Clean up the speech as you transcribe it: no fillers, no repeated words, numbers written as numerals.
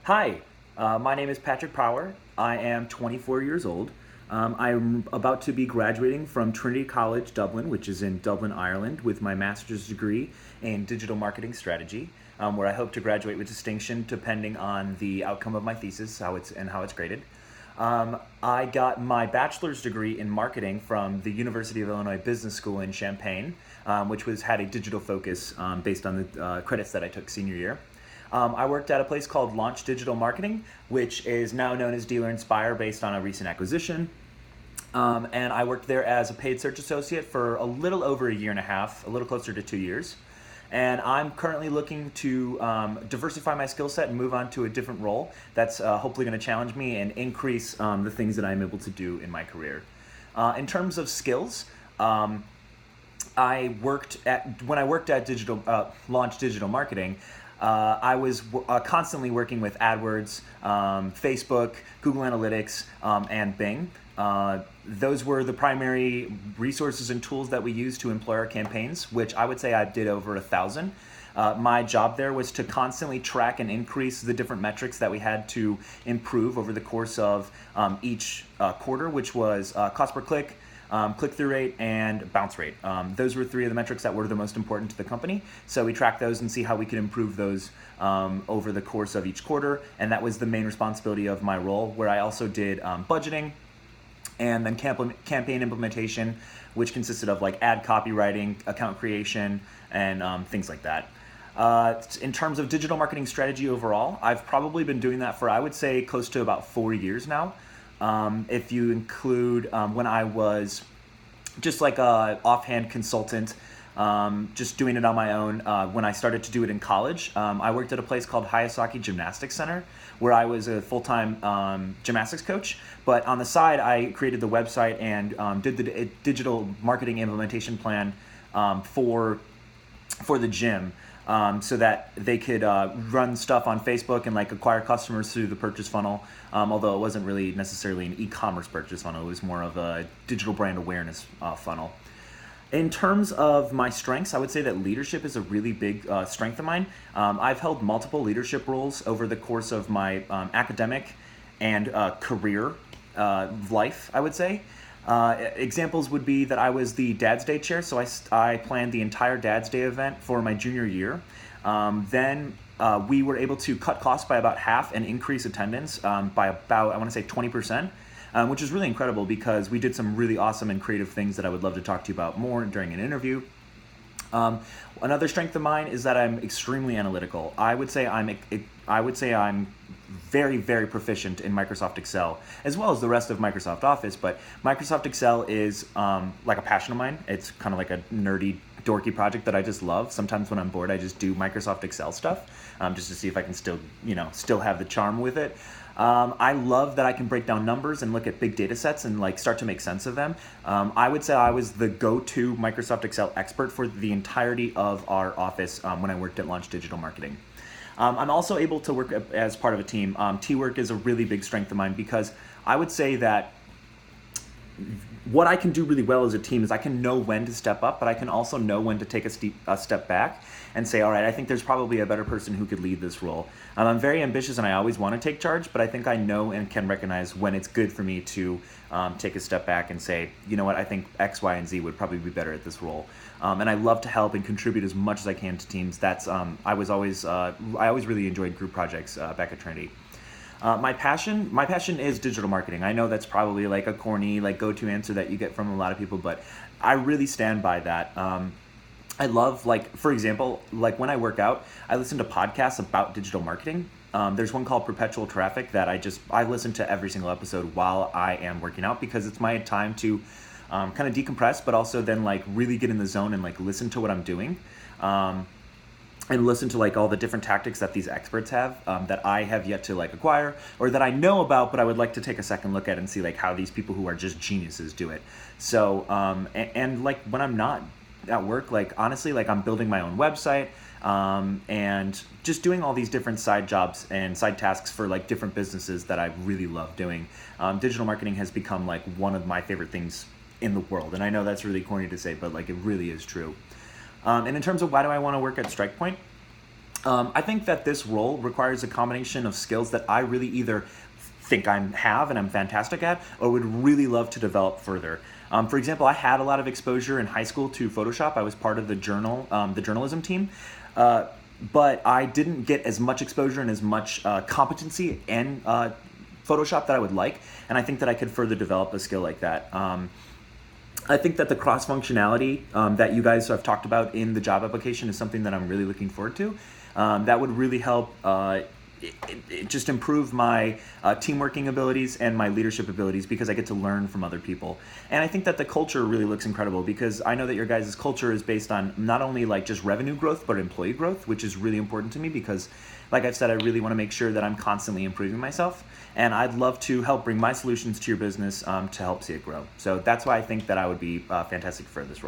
Hi, my name is Patrick Power. I am 24 years old. I'm about to be graduating from Trinity College, Dublin, which is in Dublin, Ireland, with my master's degree in digital marketing strategy, where I hope to graduate with distinction depending on the outcome of my thesis, how it's graded. I got my bachelor's degree in marketing from the University of Illinois Business School in Champaign, which had a digital focus based on the credits that I took senior year. I worked at a place called Launch Digital Marketing, which is now known as Dealer Inspire based on a recent acquisition. And I worked there as a paid search associate for a little over a year and a half, a little closer to 2 years. And I'm currently looking to diversify my skill set and move on to a different role that's hopefully going to challenge me and increase the things that I'm able to do in my career. In terms of skills, when I worked at Launch Digital Marketing, I was constantly working with AdWords, Facebook, Google Analytics, and Bing. Those were the primary resources and tools that we used to employ our campaigns, which I would say I did over 1,000. My job there was to constantly track and increase the different metrics that we had to improve over the course of each quarter, which was cost per click, click-through rate, and bounce rate. Those were three of the metrics that were the most important to the company. So we tracked those and see how we could improve those over the course of each quarter. And that was the main responsibility of my role, where I also did budgeting and then campaign implementation, which consisted of like ad copywriting, account creation, and things like that. In terms of digital marketing strategy overall, I've probably been doing that for, I would say, close to about 4 years now. If you include when I was just like a offhand consultant, just doing it on my own. When I started to do it in college, I worked at a place called Hayasaki Gymnastics Center, where I was a full-time gymnastics coach. But on the side, I created the website and did the digital marketing implementation plan for the gym. So that they could run stuff on Facebook and like acquire customers through the purchase funnel, although it wasn't really necessarily an e-commerce purchase funnel. It was more of a digital brand awareness funnel. In terms of my strengths, I would say that leadership is a really big strength of mine. I've held multiple leadership roles over the course of my academic and career life, I would say. Examples would be that I was the Dad's Day chair, so I planned the entire Dad's Day event for my junior year. Then we were able to cut costs by about half and increase attendance by about, I want to say 20%, which is really incredible because we did some really awesome and creative things that I would love to talk to you about more during an interview. Another strength of mine is that I'm extremely analytical. I would say I'm very, very proficient in Microsoft Excel, as well as the rest of Microsoft Office, but Microsoft Excel is like a passion of mine. It's kind of like a nerdy, dorky project that I just love. Sometimes when I'm bored, I just do Microsoft Excel stuff, just to see if I can still have the charm with it. I love that I can break down numbers and look at big data sets and like start to make sense of them. I would say I was the go-to Microsoft Excel expert for the entirety of our office when I worked at Launch Digital Marketing. I'm also able to work as part of a team. Teamwork is a really big strength of mine because I would say that what I can do really well as a team is I can know when to step up, but I can also know when to take a step back and say, all right, I think there's probably a better person who could lead this role. I'm very ambitious and I always want to take charge, but I think I know and can recognize when it's good for me to take a step back and say, you know what, I think X, Y, and Z would probably be better at this role. And I love to help and contribute as much as I can to teams. I always really enjoyed group projects back at Trinity. My passion is digital marketing. I know that's probably like a corny, like go-to answer that you get from a lot of people, but I really stand by that. I love, like, for example, like when I work out, I listen to podcasts about digital marketing. There's one called Perpetual Traffic that I listen to every single episode while I am working out because it's my time to kind of decompress, but also then like really get in the zone and like listen to what I'm doing. And listen to like all the different tactics that these experts have that I have yet to like acquire or that I know about, but I would like to take a second look at and see like how these people who are just geniuses do it. So, and like when I'm not at work, like honestly, like I'm building my own website and just doing all these different side jobs and side tasks for like different businesses that I really love doing. Digital marketing has become like one of my favorite things in the world. And I know that's really corny to say, but like it really is true. And in terms of why do I want to work at Strikepoint? I think that this role requires a combination of skills that I really either think I have and I'm fantastic at, or would really love to develop further. For example, I had a lot of exposure in high school to Photoshop. I was part of the journalism team, but I didn't get as much exposure and as much competency in Photoshop that I would like, and I think that I could further develop a skill like that. I think that the cross functionality that you guys have talked about in the job application is something that I'm really looking forward to. That would really help it just improve my team working abilities and my leadership abilities because I get to learn from other people. And I think that the culture really looks incredible because I know that your guys' culture is based on not only like just revenue growth, but employee growth, which is really important to me because, like I've said, I really want to make sure that I'm constantly improving myself. And I'd love to help bring my solutions to your business to help see it grow. So that's why I think that I would be fantastic for this role.